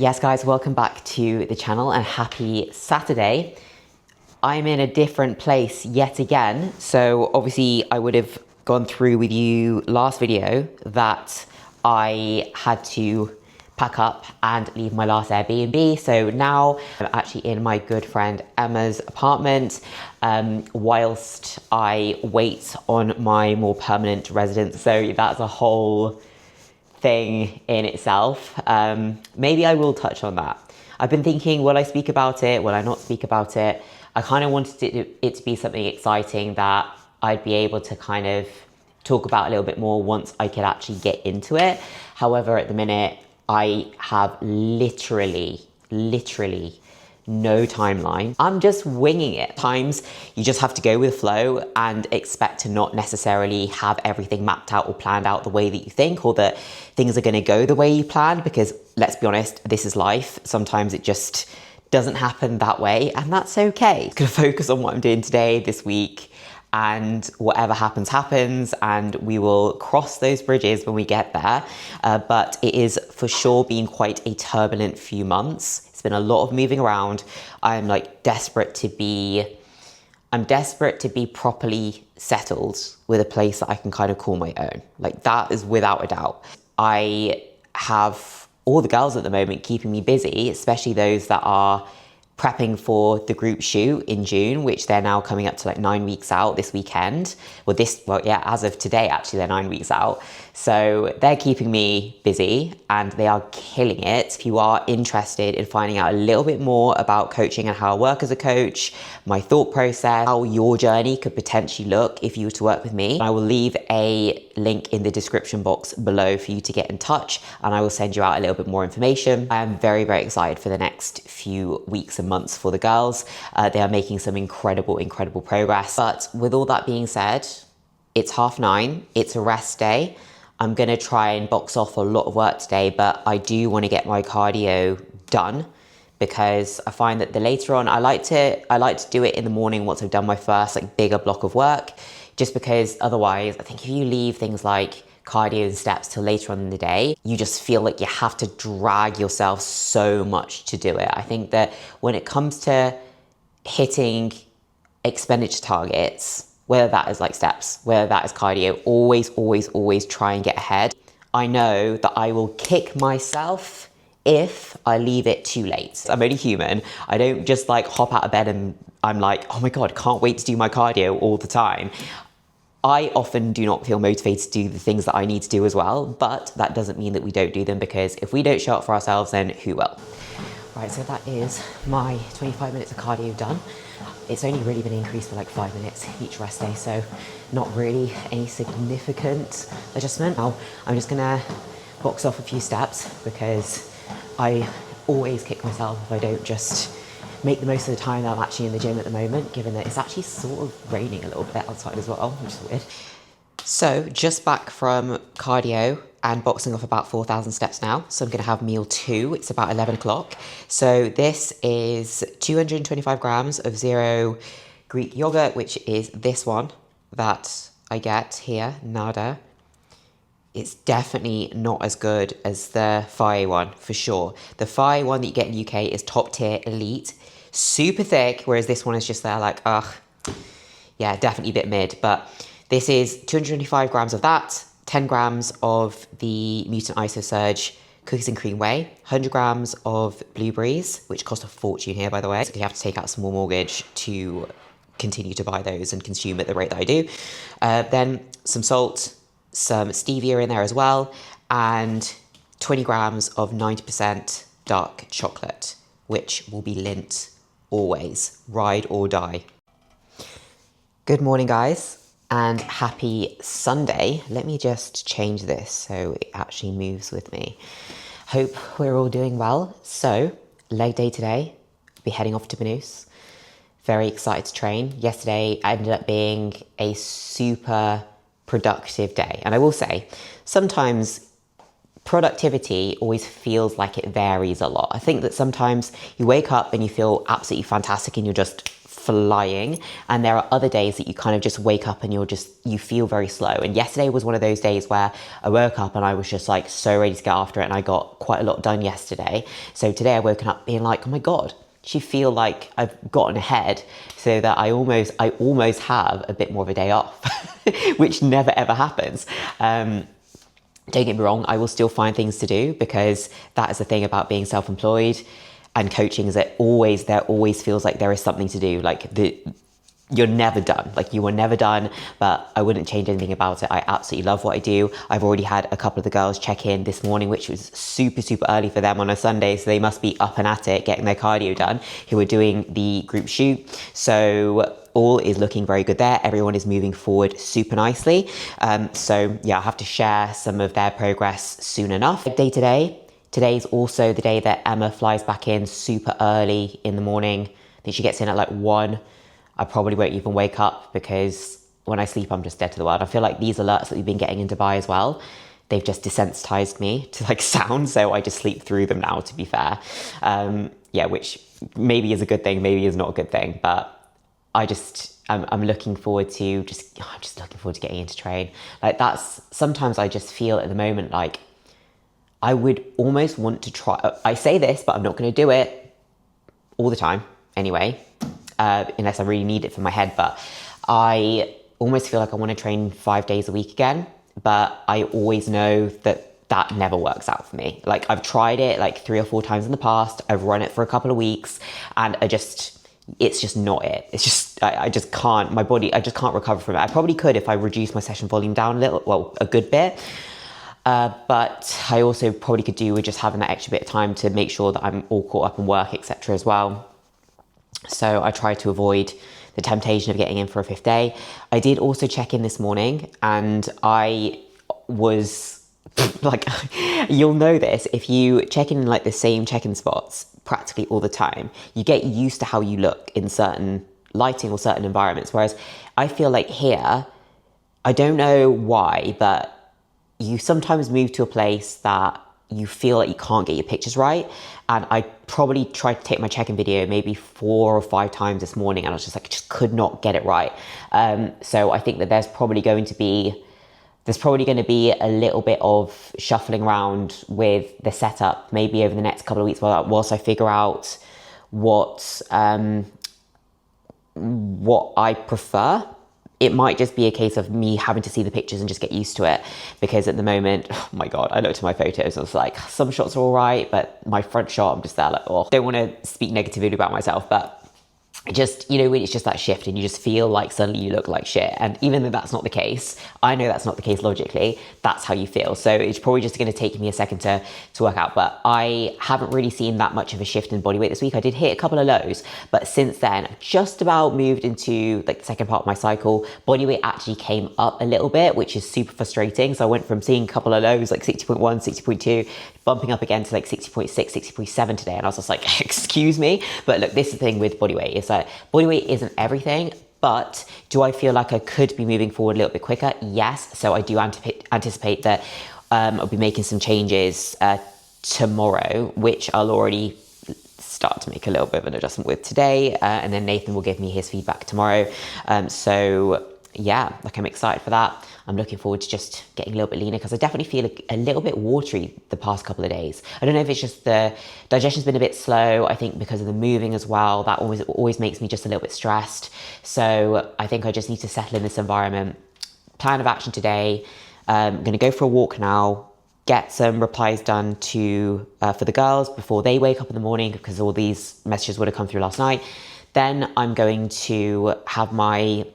Yes guys, welcome back to the channel and happy Saturday. I'm in a different place yet again. So obviously I would have gone through with you last video that I had to pack up and leave my last Airbnb. So now I'm actually in my good friend Emma's apartment whilst I wait on my more permanent residence. So that's a whole thing in itself. Maybe I will touch on that. I've been thinking, will I speak about it? Will I not speak about it? I kind of wanted it to be something exciting that I'd be able to kind of talk about a little bit more once I could actually get into it. However, at the minute, I have literally no timeline. I'm just winging it. Times you just have to go with flow and expect to not necessarily have everything mapped out or planned out the way that you think, or that things are going to go the way you planned, because let's be honest, this is life. Sometimes it just doesn't happen that way, and that's okay. I'm gonna focus on what I'm doing today, this week, and whatever happens, happens, and we will cross those bridges when we get there. But it is for sure been quite a turbulent few months. It's been a lot of moving around. I'm desperate to be properly settled with a place that I can kind of call my own. That is without a doubt. I have all the girls at the moment keeping me busy, especially those that are prepping for the group shoot in June, which they're now coming up to 9 weeks out this weekend. As of today, actually, they're 9 weeks out. So they're keeping me busy and they are killing it. If you are interested in finding out a little bit more about coaching and how I work as a coach, my thought process, how your journey could potentially look if you were to work with me, I will leave a link in the description box below for you to get in touch, and I will send you out a little bit more information. I am very excited for the next few weeks and months for the girls. They are making some incredible progress. But with all that being said, it's 9:30, it's a rest day. I'm gonna try and box off a lot of work today, but I do want to get my cardio done, because I find that the later on, I like to do it in the morning once I've done my first bigger block of work, just because otherwise I think if you leave things like cardio and steps till later on in the day, you just feel like you have to drag yourself so much to do it. I think that when it comes to hitting expenditure targets, whether that is steps, whether that is cardio, always try and get ahead. I know that I will kick myself if I leave it too late. I'm only human. I don't just hop out of bed and I'm like, oh my God, can't wait to do my cardio all the time. I often do not feel motivated to do the things that I need to do as well, but that doesn't mean that we don't do them, because if we don't show up for ourselves, then who will? Right, so that is my 25 minutes of cardio done. It's only really been increased by 5 minutes each rest day, so not really any significant adjustment. Now, I'm just gonna box off a few steps, because I always kick myself if I don't just make the most of the time that I'm actually in the gym at the moment, given that it's actually sort of raining a little bit outside as well, which is weird. So just back from cardio and boxing off about 4,000 steps now. So I'm gonna have meal 2, it's about 11 o'clock. So this is 225 grams of zero Greek yogurt, which is this one that I get here, Nada. It's definitely not as good as the Fire one, for sure. The Fire one that you get in the UK is top tier, elite, super thick, whereas this one is just there yeah, definitely a bit mid. But this is 225 grams of that, 10 grams of the Mutant Iso Surge cookies and cream whey, 100 grams of blueberries, which cost a fortune here, by the way. So you have to take out some more mortgage to continue to buy those and consume at the rate that I do. Then some salt, some stevia in there as well, and 20 grams of 90% dark chocolate, which will be Lindt always, ride or die. Good morning, guys, and happy Sunday. Let me just change this so it actually moves with me. Hope we're all doing well. So, leg day today, be heading off to Banús. Very excited to train. Yesterday ended up being a super productive day. And I will say, sometimes productivity always feels like it varies a lot. I think that sometimes you wake up and you feel absolutely fantastic and you're just flying, and there are other days that you kind of just wake up and you feel very slow. And yesterday was one of those days where I woke up and I was just like so ready to get after it, and I got quite a lot done yesterday. So today I woken up being like, oh my God, I feel like I've gotten ahead, so that I almost have a bit more of a day off, which never ever happens. Don't get me wrong, I will still find things to do, because that is the thing about being self-employed and coaching, is that there always feels like there is something to do. Like you're never done. Like you are never done, but I wouldn't change anything about it. I absolutely love what I do. I've already had a couple of the girls check in this morning, which was super, super early for them on a Sunday. So they must be up and at it, getting their cardio done, who are doing the group shoot. So all is looking very good there. Everyone is moving forward super nicely. So yeah, I'll have to share some of their progress soon enough. Day to day, today's also the day that Emma flies back in super early in the morning. I think she gets in at like 1. I probably won't even wake up, because when I sleep, I'm just dead to the world. I feel like these alerts that we've been getting in Dubai as well, they've just desensitized me to like sound. So I just sleep through them now, to be fair. Yeah, which maybe is a good thing, maybe is not a good thing, but I'm looking forward to I'm just looking forward to getting into train. Like sometimes I just feel at the moment like I would almost want to try. I say this, but I'm not going to do it all the time anyway, unless I really need it for my head. But I almost feel like I want to train 5 days a week again, but I always know that never works out for me. Like I've tried it like 3 or 4 times in the past. I've run it for a couple of weeks, and it's just not it. It's just, I just can't, my body, I just can't recover from it. I probably could if I reduced my session volume down a good bit. But I also probably could do with just having that extra bit of time to make sure that I'm all caught up in work, etc. as well. So I try to avoid the temptation of getting in for a 5th day. I did also check in this morning, and I was like, you'll know this, if you check in like the same check-in spots practically all the time, you get used to how you look in certain lighting or certain environments. Whereas I feel like here, I don't know why, but you sometimes move to a place that you feel like you can't get your pictures right. And I probably tried to take my check-in video maybe 4 or 5 times this morning, and I was just like, I just could not get it right. So I think that there's probably going to be a little bit of shuffling around with the setup, maybe over the next couple of weeks whilst I figure out what I prefer. It might just be a case of me having to see the pictures and just get used to it, because at the moment, oh my God, I looked at my photos and I was like, some shots are all right, but my front shot, I'm just there like, oh, don't want to speak negatively about myself, but just, when it's just that shift and you just feel like suddenly you look like shit. And even though that's not the case, I know that's not the case logically, that's how you feel. So it's probably just going to take me a second to work out. But I haven't really seen that much of a shift in body weight this week. I did hit a couple of lows, but since then, I've just about moved into like the second part of my cycle. Body weight actually came up a little bit, which is super frustrating. So I went from seeing a couple of lows, like 60.1, 60.2, bumping up again to like 60.6, 60.7 today. And I was just like, excuse me. But look, this is the thing with body weight, is that body weight isn't everything. But do I feel like I could be moving forward a little bit quicker? Yes. So I do anticipate that I'll be making some changes tomorrow, which I'll already start to make a little bit of an adjustment with today. And then Nathan will give me his feedback tomorrow. So yeah, like I'm excited for that. I'm looking forward to just getting a little bit leaner, because I definitely feel a little bit watery the past couple of days. I don't know if it's just the digestion's been a bit slow. I think because of the moving as well, that always makes me just a little bit stressed. So I think I just need to settle in this environment. Plan of action today. I'm going to go for a walk now, get some replies done for the girls before they wake up in the morning, because all these messages would have come through last night. Then I'm going to have my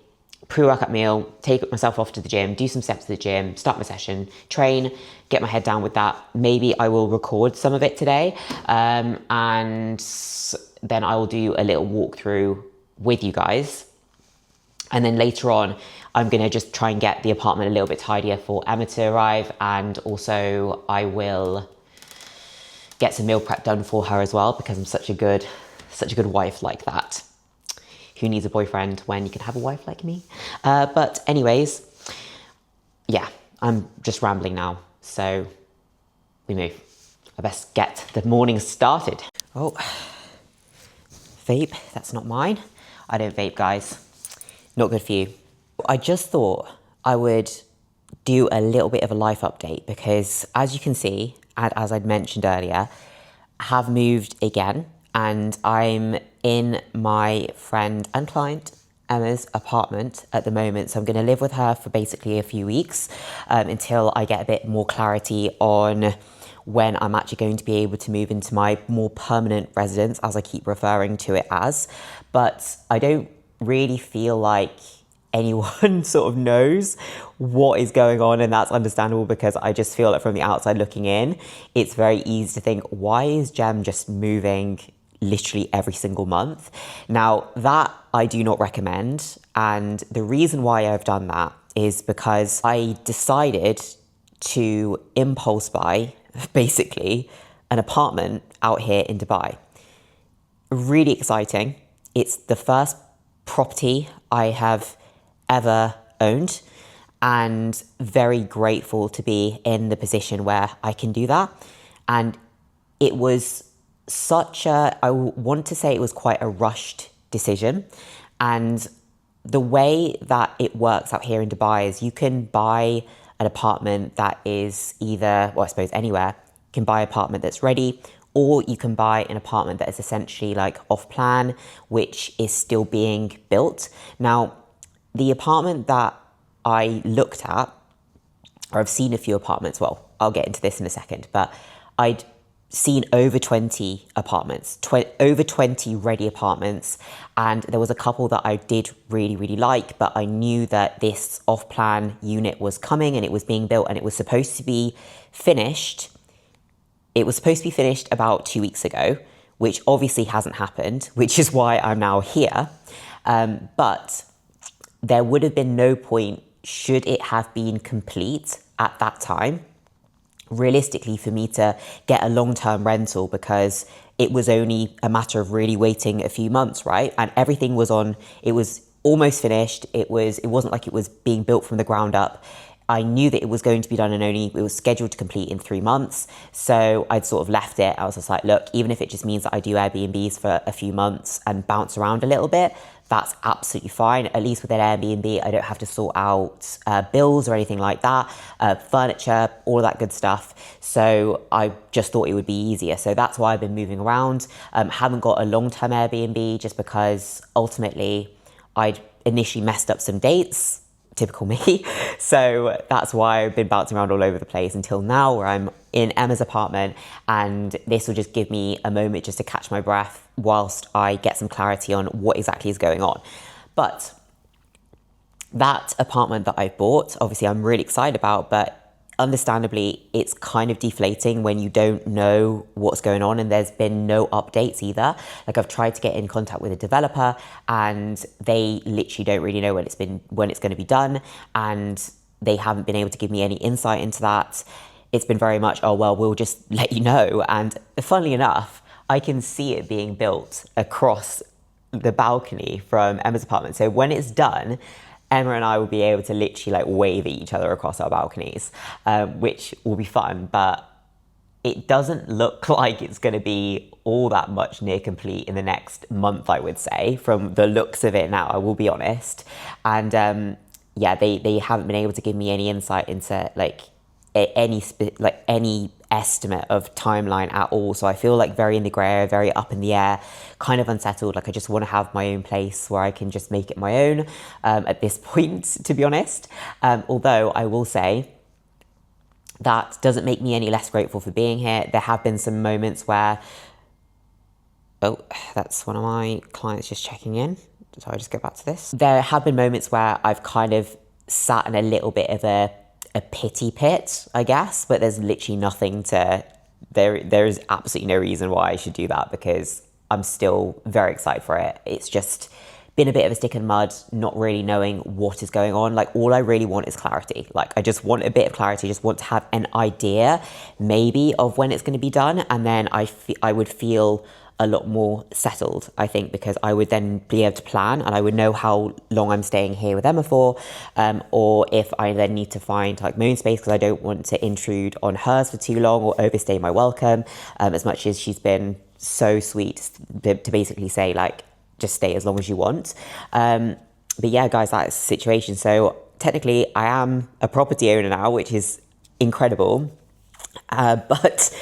pre-workout meal, take myself off to the gym, do some steps to the gym, start my session, train, get my head down with that. Maybe I will record some of it today, and then I will do a little walkthrough with you guys. And then later on, I'm going to just try and get the apartment a little bit tidier for Emma to arrive, and also I will get some meal prep done for her as well, because I'm such a good wife like that. Who needs a boyfriend when you can have a wife like me? But anyways, yeah, I'm just rambling now. So we move. I best get the morning started. Oh, vape, that's not mine. I don't vape, guys. Not good for you. I just thought I would do a little bit of a life update because, as you can see, and as I'd mentioned earlier, I have moved again and I'm in my friend and client Emma's apartment at the moment. So I'm going to live with her for basically a few weeks until I get a bit more clarity on when I'm actually going to be able to move into my more permanent residence, as I keep referring to it as. But I don't really feel like anyone sort of knows what is going on, and that's understandable because I just feel like from the outside looking in, it's very easy to think, why is Jem just moving literally every single month? Now, that I do not recommend, and the reason why I've done that is because I decided to impulse buy basically an apartment out here in Dubai. Really exciting. It's the first property I have ever owned, and very grateful to be in the position where I can do that. And it was I want to say it was quite a rushed decision. And the way that it works out here in Dubai is you can buy an apartment that is either, well, I suppose anywhere, you can buy an apartment that's ready, or you can buy an apartment that is essentially like off plan, which is still being built. Now, the apartment that I looked at, or I've seen a few apartments, well, I'll get into this in a second, but I'd seen over 20 apartments, over 20 ready apartments, and there was a couple that I did really, really like, but I knew that this off-plan unit was coming and it was being built and it was supposed to be finished. It was supposed to be finished about 2 weeks ago, which obviously hasn't happened, which is why I'm now here. But there would have been no point, should it have been complete at that time, realistically, for me to get a long-term rental, because it was only a matter of really waiting a few months, right? And everything was it was almost finished. It wasn't like it was being built from the ground up. I knew that it was going to be done it was scheduled to complete in 3 months. So I'd sort of left it. I was just like, look, even if it just means that I do Airbnbs for a few months and bounce around a little bit, that's absolutely fine. At least with an Airbnb, I don't have to sort out bills or anything like that, furniture, all of that good stuff. So I just thought it would be easier. So that's why I've been moving around. Haven't got a long-term Airbnb just because ultimately I'd initially messed up some dates. Typical me. So that's why I've been bouncing around all over the place until now, where I'm in Emma's apartment, and this will just give me a moment just to catch my breath whilst I get some clarity on what exactly is going on. But that apartment that I bought, obviously I'm really excited about, but understandably, it's kind of deflating when you don't know what's going on, and there's been no updates either. Like, I've tried to get in contact with a developer and they literally don't really know when it's going to be done, and they haven't been able to give me any insight into that. It's been very much, oh, well, we'll just let you know. And funnily enough, I can see it being built across the balcony from Emma's apartment. So when it's done, Emma and I will be able to literally like wave at each other across our balconies, which will be fun, but it doesn't look like it's going to be all that much near complete in the next month, I would say, from the looks of it now, I will be honest. And yeah, they haven't been able to give me any insight into like any estimate of timeline at all. So I feel like very in the grey area, very up in the air, kind of unsettled. Like, I just want to have my own place where I can just make it my own at this point, to be honest. Although I will say that doesn't make me any less grateful for being here. There have been some moments where, oh, that's one of my clients just checking in. So I just go back to this. There have been moments where I've kind of sat in a little bit of a pity pit, I guess, but there's literally nothing there is absolutely no reason why I should do that, because I'm still very excited for it. It's just been a bit of a stick in the mud, not really knowing what is going on. Like, all I really want is clarity. Like, I just want a bit of clarity, just want to have an idea maybe of when it's going to be done, and then I would feel a lot more settled, I think, because I would then be able to plan and I would know how long I'm staying here with Emma for, or if I then need to find like my own space, because I don't want to intrude on hers for too long or overstay my welcome, as much as she's been so sweet to basically say like, just stay as long as you want. But yeah, guys, that's the situation. So technically I am a property owner now, which is incredible. But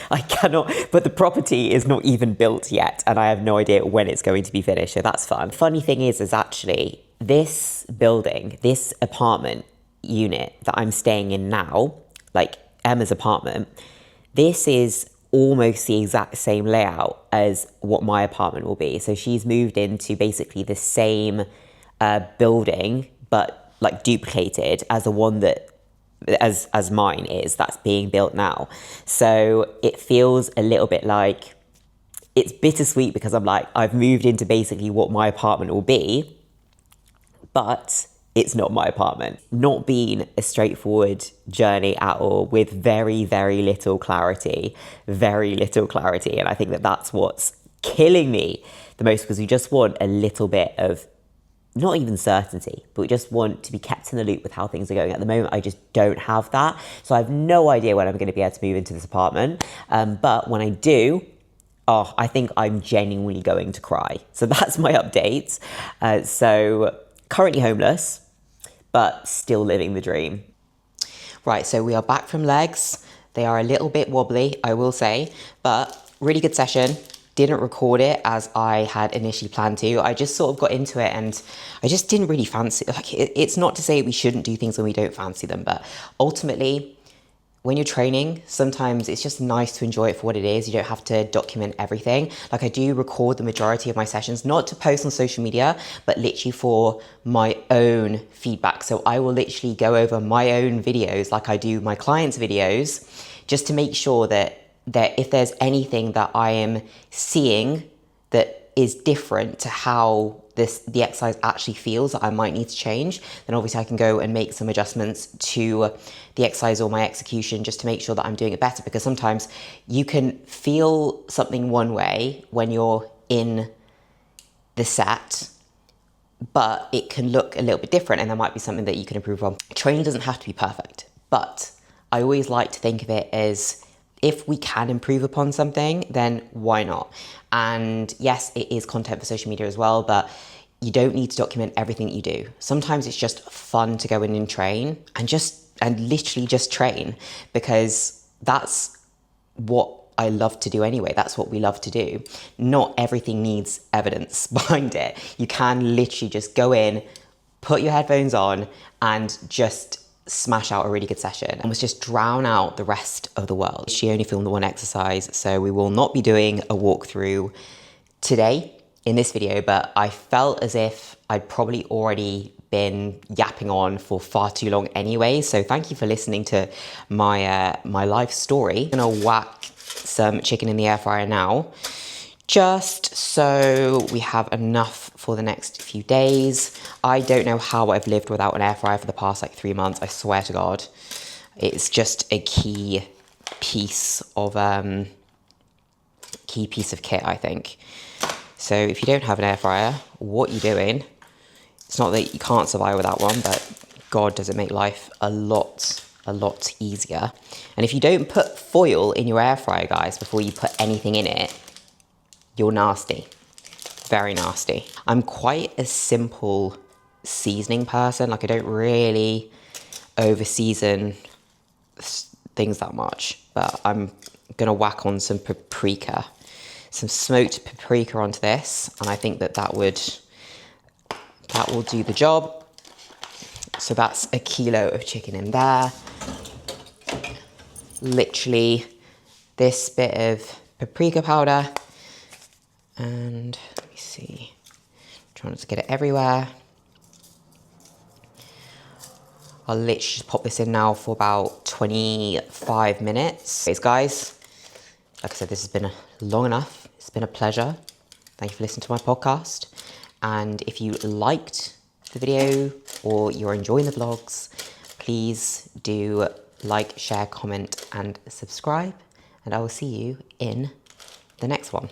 but the property is not even built yet, and I have no idea when it's going to be finished, so that's fun. Funny thing is actually this building, this apartment unit that I'm staying in now, like Emma's apartment, this is almost the exact same layout as what my apartment will be. So she's moved into basically the same building, but like duplicated as the one that as mine is, that's being built now. So it feels a little bit like, it's bittersweet because I'm like, I've moved into basically what my apartment will be, but it's not my apartment. Not been a straightforward journey at all, with very, very little clarity. Very little clarity. And I think that that's what's killing me the most, because you just want a little bit of, not even certainty, but we just want to be kept in the loop with how things are going. At the moment, I just don't have that. So I have no idea when I'm going to be able to move into this apartment. But when I do, I think I'm genuinely going to cry. So that's my update. So currently homeless, but still living the dream. Right, so we are back from legs. They are a little bit wobbly, I will say, but really good session. Didn't record it as I had initially planned to. I just sort of got into it and I just didn't really fancy it. Like, it's not to say we shouldn't do things when we don't fancy them, but ultimately, when you're training, sometimes it's just nice to enjoy it for what it is. You don't have to document everything. Like, I do record the majority of my sessions, not to post on social media, but literally for my own feedback. So I will literally go over my own videos like I do my clients' videos, just to make sure that if there's anything that I am seeing that is different to how the exercise actually feels, that I might need to change, then obviously I can go and make some adjustments to the exercise or my execution, just to make sure that I'm doing it better. Because sometimes you can feel something one way when you're in the set, but it can look a little bit different, and there might be something that you can improve on. Training doesn't have to be perfect, but I always like to think of it as, if we can improve upon something, then why not? And yes, it is content for social media as well, but you don't need to document everything that you do. Sometimes it's just fun to go in and train, and literally just train, because that's what I love to do anyway. That's what we love to do. Not everything needs evidence behind it. You can literally just go in, put your headphones on, and just smash out a really good session, and was just drown out the rest of the world. She only filmed the one exercise, so we will not be doing a walkthrough today in this video, but I felt as if I'd probably already been yapping on for far too long anyway, so thank you for listening to my my life story. I'm gonna whack some chicken in the air fryer now, just so we have enough for the next few days. I don't know how I've lived without an air fryer for the past like 3 months, I swear to God. It's just a key piece of kit, I think. So if you don't have an air fryer, what are you doing? It's not that you can't survive without one, but God, does it make life a lot easier. And if you don't put foil in your air fryer, guys, before you put anything in it, you're nasty. Very nasty. I'm quite a simple seasoning person. Like, I don't really over season things that much, but I'm gonna whack on some paprika, some smoked paprika onto this, and I think that will do the job. So that's a kilo of chicken in there. Literally this bit of paprika powder, and let me see, trying to get it everywhere. I'll literally just pop this in now for about 25 minutes. Anyways, guys, like I said, this has been long enough. It's been a pleasure. Thank you for listening to my podcast. And if you liked the video or you're enjoying the vlogs, please do like, share, comment, and subscribe. And I will see you in the next one.